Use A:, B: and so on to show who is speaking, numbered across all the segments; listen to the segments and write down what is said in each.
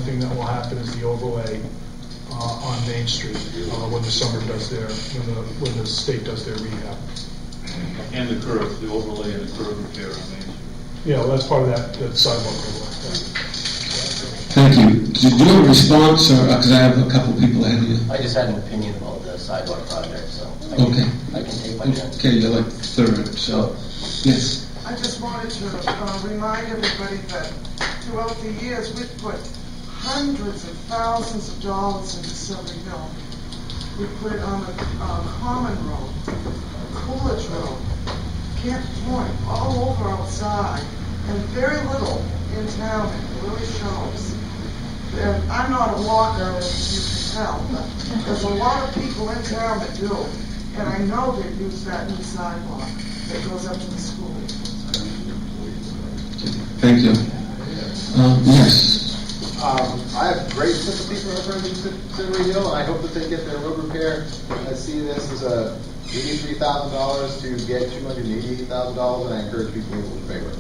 A: thing that will happen is the overlay on Main Street when the summer does when the state does their rehab.
B: And the curve, the overlay and the curve repair on Main Street.
A: Yeah, well, that's part of that sidewalk overlay.
C: Thank you. Did you have a response, or because I have a couple people ahead of you?
D: I just had an opinion about the sidewalk project, so I can take my turn.
C: Okay, you're like third, so yes.
E: I just wanted to remind everybody that throughout the years we've put hundreds of thousands of dollars into Silver Hill. We put it on the Common Road, Coolidge Road, Camp Point, all over outside, and very little in town. It really shows. And I'm not a walker, as you can tell, but there's a lot of people in town that do. And I know they use that new sidewalk that goes up to the school.
C: Thank you. Yes.
F: I have great sympathy for our friends in Silver Hill, and I hope that they get their road repair. I see this as a $83,000 to get $288,000, and I encourage people to vote in favor.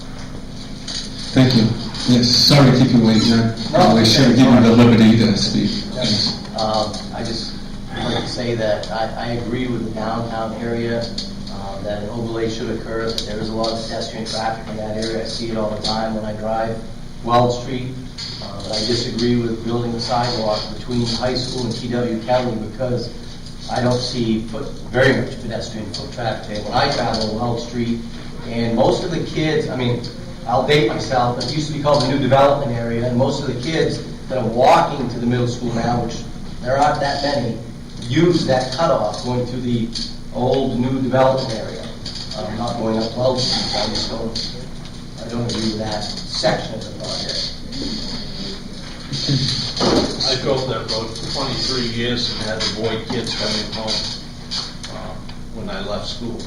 C: Thank you. Yes, sorry to keep you waiting. I should have given you the liberty to speak. Yes.
D: I just wanted to say that I agree with the downtown area, that an overlay should occur. There is a lot of pedestrian traffic in that area. I see it all the time when I drive Weld Street. But I disagree with building a sidewalk between high school and T.W. Kelly because I don't see very much pedestrian foot traffic there. When I travel Weld Street, and most of the kids, I mean, I'll date myself, it used to be called the New Development Area, and most of the kids that are walking to the middle school now, which there aren't that many, use that cutoff going to the old New Development Area. I'm not going up Weld Street, I don't agree with that section of the project.
B: I drove that road for 23 years and had to avoid kids coming home when I left school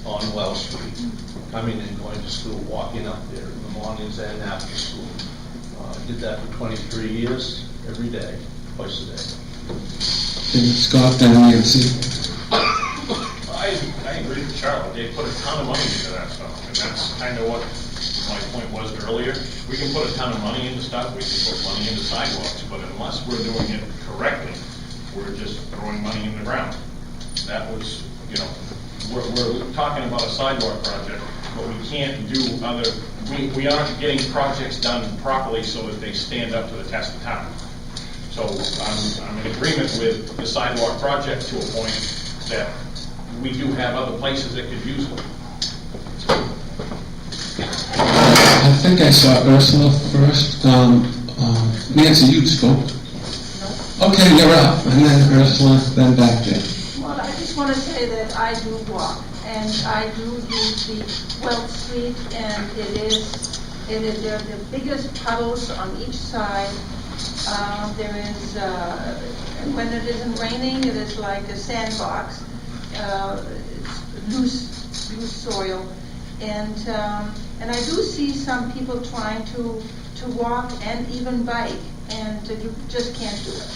B: on Wells Street, coming and going to school, walking up there in the mornings and after school. I did that for 23 years, every day, twice a day.
C: Scott, then Nancy.
G: I agree with Charlie. They put a ton of money into that stuff, and that's kind of what my point was earlier. We can put a ton of money into stuff, we can put money into sidewalks, but unless we're doing it correctly, we're just throwing money in the ground. That was, we're talking about a sidewalk project, but we can't do we aren't getting projects done properly so that they stand up to the test of time. So I'm in agreement with the sidewalk project to a point that we do have other places that could use them.
C: I think I saw Ursula first. Nancy, you spoke. Okay, you're up. And then Ursula, then back there.
H: Well, I just want to say that I do walk, and I do use the Weld Street, and there are the biggest puddles on each side. There is, when it isn't raining, it is like a sandbox, loose soil, and I do see some people trying to walk and even bike, and you just can't do it.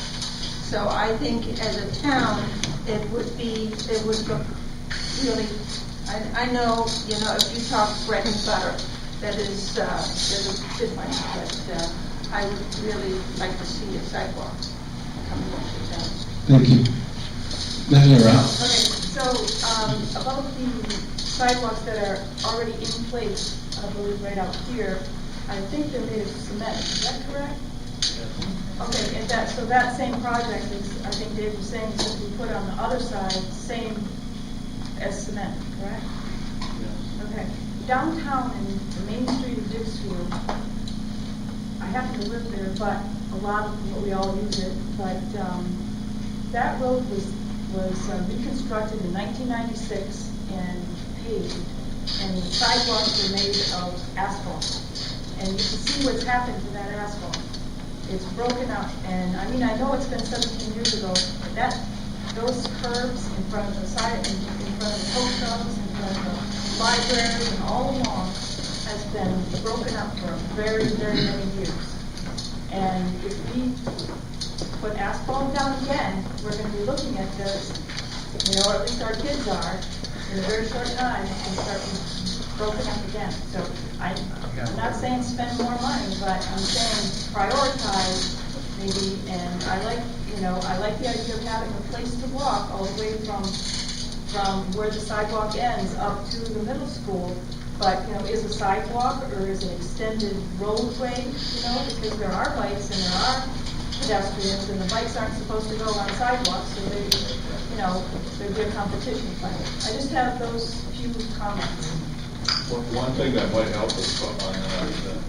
H: So I think as a town, it would look really. I know, if you talk bread and butter, there's a difference, but I would really like to see a sidewalk coming into town.
C: Thank you. Then you're up.
I: Okay, so about the sidewalks that are already in place, I believe right out here, I think they're made of cement. Is that correct? Yes. Okay, and that same project is, I think Dave was saying, is we put on the other side, same as cement, correct? Yes. Okay. Downtown in the main street of Dixfield, I happen to live there, but we all use it, but that road was reconstructed in 1996 and paved, and the sidewalks were made of asphalt. And you can see what's happened to that asphalt. It's broken up, and I know it's been 17 years ago, but those curbs in front of the side, in front of the post office, in front of the library, and all along has been broken up for very, very many years. And if we put asphalt down again, we're going to be looking at this, or at least our kids are, in a very short time, and start broken up again. So I'm not saying spend more money, but I'm saying prioritize I like, I like the idea of having a place to walk all the way from where the sidewalk ends up to the middle school. But, is a sidewalk or is an extended roadway, because there are bikes and there are pedestrians, and the bikes aren't supposed to go on sidewalks, so maybe, there'd be a competition plan. I just have those few comments.
B: One thing that might help us on that is that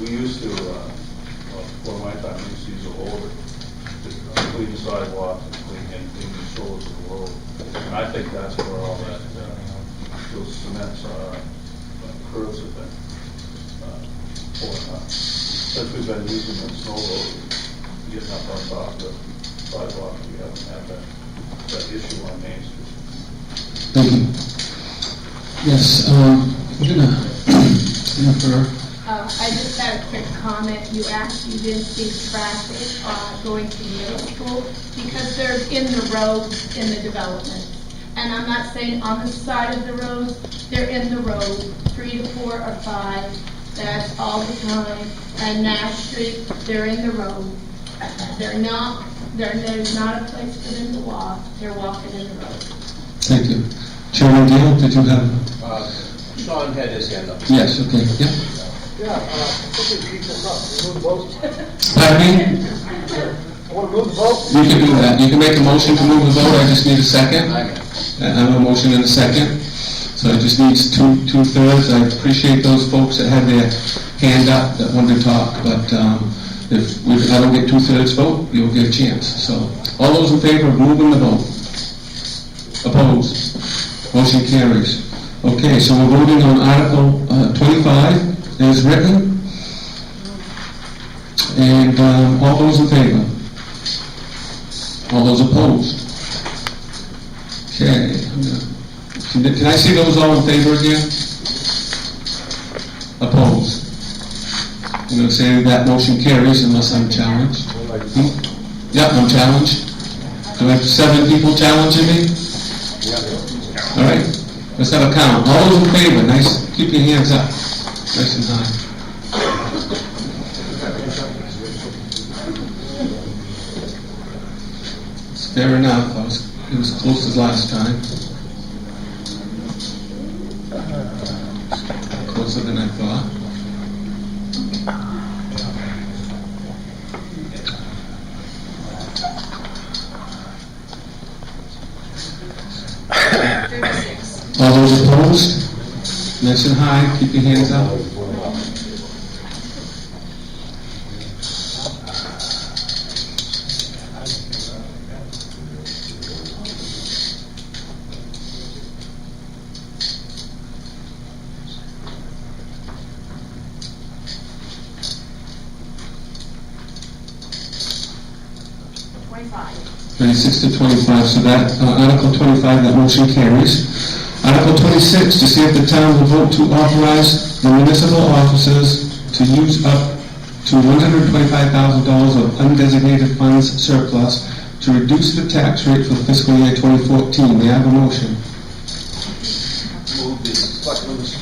B: we used to, before my time, we used to use a loader to clean the sidewalks and clean the shoulders of the road. And I think that's where all that, those cements curves have been pulling up. Since we've been using the snow loader, getting up on top of the sidewalk, we haven't had that issue on Main Street.
C: Thank you. Yes, we're gonna for.
J: I just had a quick comment. You asked, you didn't see traffic going to middle school because they're in the roads in the development. And I'm not saying on the side of the road, they're in the road, 3 to 4 or 5. That's all the time. And Nash Street, they're in the road. There's not a place for them to walk. They're walking in the road.
C: Thank you. Chairman Deal, did you have?
B: Sean had his hand up.
C: Yes, okay, yeah.
K: Yeah, I think we keep this up. Remove the vote.
C: Pardon me?
K: I want to move the vote.
C: You can do that. You can make a motion to move the vote. I just need a second. I have a motion and a second. So it just needs two-thirds. I appreciate those folks that had their hand up that wanted to talk, but if I don't get two-thirds vote, you'll get a chance. So all those in favor of moving the vote? Opposed? Motion carries. Okay, so we're voting on Article 25 as written. And all those in favor? All those opposed? Okay. Can I see those all in favor again? Opposed? I'm going to say that motion carries unless I'm challenged. Yep, I'm challenged. Do I have 7 people challenging me? All right. Let's have a count. All those in favor, nice. Keep your hands up. Nice and high. It's fair enough. It was close as last time. Closer than I thought. All those opposed? Nice and high. Keep your hands up. Six to 25, so that Article 25, that motion carries. Article 26, to see if the town will vote to authorize the municipal officers to use up to $125,000 of undesignated funds surplus to reduce the tax rate for fiscal year 2014. May I have a motion?
B: Move the selectmen's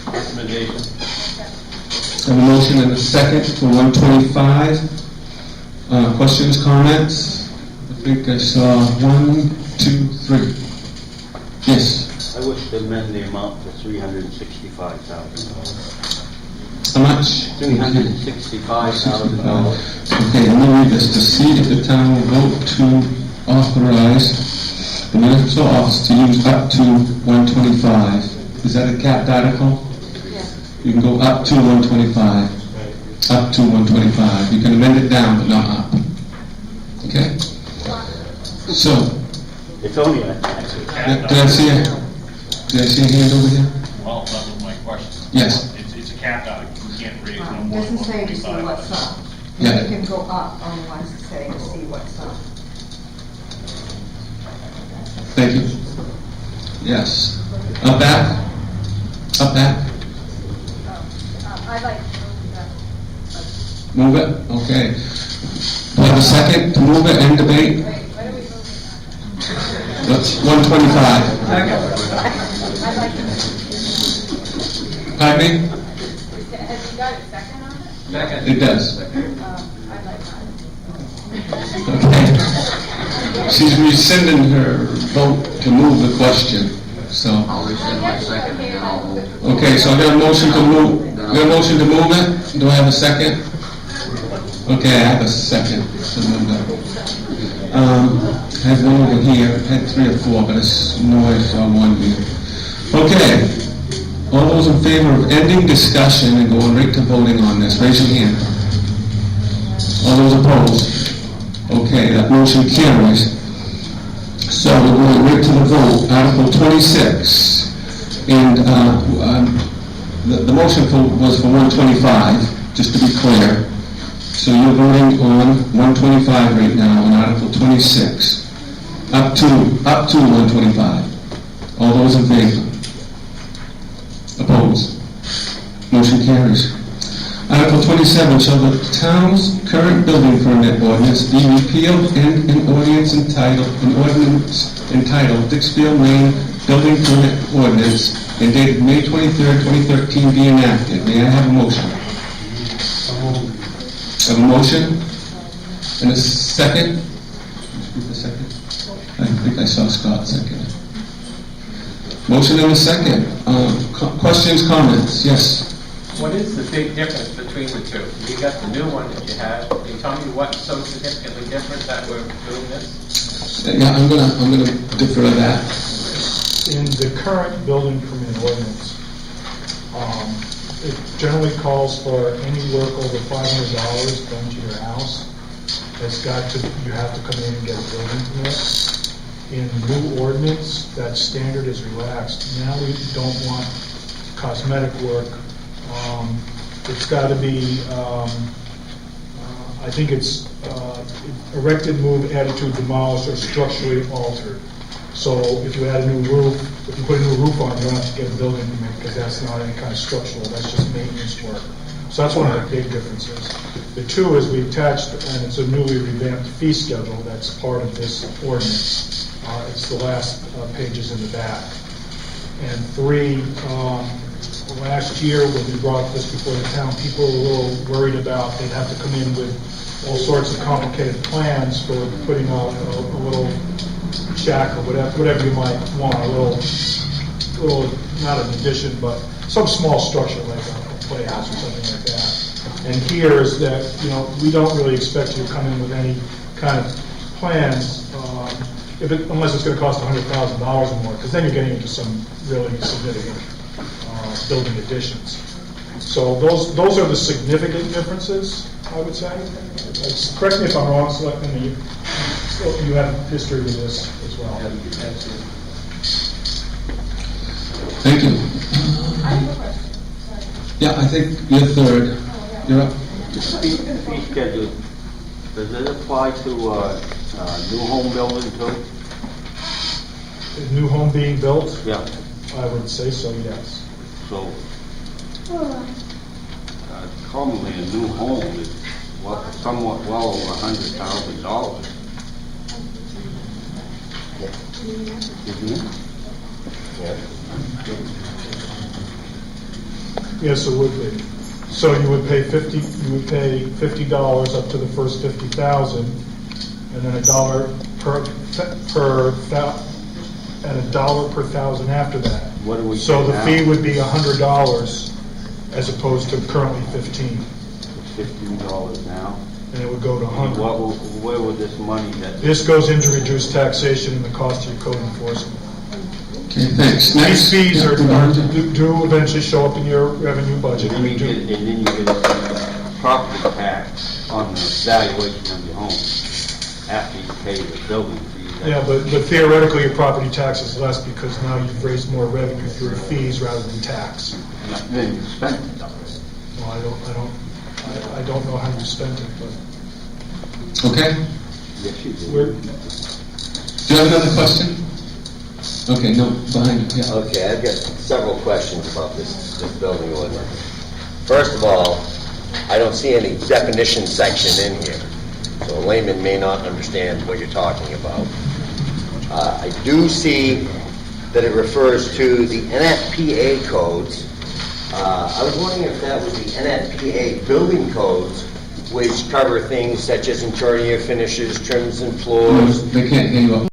B: recommendation.
C: I have a motion and a second for 125. Questions, comments? I think I saw 1, 2, 3. Yes.
L: I wish to amend the amount to $365,000.
C: How much?
L: $365,000.
C: Okay, let me read this. To see if the town will vote to authorize the municipal office to use up to 125. Is that a capped article?
H: Yes.
C: You can go up to 125. Up to 125. You can amend it down, but not up. Okay? So,
L: It's only a tax.
C: did I see a hand over here?
G: Well, that was my question.
C: Yes.
G: It's a capped article, you can't raise no more than
E: Doesn't say to see
G: 125.
E: what's up.
C: Yeah.
E: You can go up on the ones that say to see what's up.
C: Thank you. Yes. Up back? Up back?
I: I'd like to
C: Move it? Okay. Do I have a second to move it and debate?
I: what are we moving
C: That's 125.
I: I'd like to,
C: Pardon me?
I: has he got a second on it?
C: It does.
I: I'd like to.
C: She's rescinding her vote to move the question, so.
M: I'll rescind my second and then I'll move.
C: Okay, so I got a motion to move, it? Do I have a second? Okay, I have a second to move it. I had one over here, I had 3 or 4, but it's noise on one here. Okay, all those in favor of ending discussion and going right to voting on this, raise your hand. All those opposed? Okay, that motion carries. So we're going right to the vote, Article 26. And the motion was for 125, just to be clear. So you're voting on 125 right now on Article 26, up to 125. All those in favor? Opposed? Motion carries. Article 27, shall the town's current building permit ordinance be repealed and an ordinance entitled Dixfield, Maine Building Permit Ordinance and dated May 23rd, 2013 be enacted? May I have a motion? Have a motion? And a second? A second? I think I saw Scott second. Motion and a second. Questions, comments? Yes?
N: What is the big difference between the two? You got the new one that you have. Can you tell me what's so significantly different that we're doing this?
C: Yeah, I'm gonna defer to that.
A: In the current building permit ordinance, it generally calls for any work over $500 done to your house. You have to come in and get a building permit. In the new ordinance, that standard is relaxed. Now we don't want cosmetic work. It's got to be, I think it's erected, moved, added to, demolished, or structurally altered. So if you add a new roof, if you put a new roof on, you don't have to get a building permit because that's not any kind of structural, that's just maintenance work. So that's one of the big differences. The two is we attached, and it's a newly revamped fee schedule that's part of this ordinance. It's the last pages in the back. And 3, last year when we brought this before the town, people were a little worried about they'd have to come in with all sorts of complicated plans for putting out a little shack or whatever you might want, a little, not an addition, but some small structure like a playhouse or something like that. And here is that, we don't really expect you to come in with any kind of plans, unless it's going to cost $100,000 or more, because then you're getting into some really significant building additions. So those are the significant differences, I would say. Correct me if I'm wrong, Selectman, you have history with this as well.
C: Thank you.
I: I have a question. Sorry.
C: Yeah, I think you're third. You're up.
L: The fee schedule, does it apply to new home building too?
A: The new home being built?
L: Yeah.
A: I would say so, yes.
L: So, commonly a new home is somewhat well over $100,000.
A: Yes, it would be. So you would pay $50 up to the first $50,000, and then $1 per thousand after that.
L: What do we
A: So
L: pay
A: the
L: now?
A: fee would be $100 as opposed to currently $15,
L: It's $15 now.
A: and it would go to $100.
L: Where would this money
A: This goes into reduced taxation and the cost of your code enforcement.
C: Okay, thanks.
A: These fees
C: Yeah,
A: do eventually show up in your revenue budget.
L: And then you get a property tax on the valuation of your home after you pay the building fee.
A: Yeah, but theoretically, your property tax is less because now you've raised more revenue through fees rather than tax.
L: Then you spend it.
A: Well, I don't know how you spent it, but.
C: Okay.
L: Yes, you do.
C: Do you have another question? Okay, no, behind you, yeah.
O: Okay, I've got several questions about this building ordinance. First of all, I don't see any definition section in here, so a layman may not understand what you're talking about. I do see that it refers to the NFPA codes. I was wondering if that was the NFPA building codes which cover things such as interior finishes, trims and floors.
C: They can't hear you up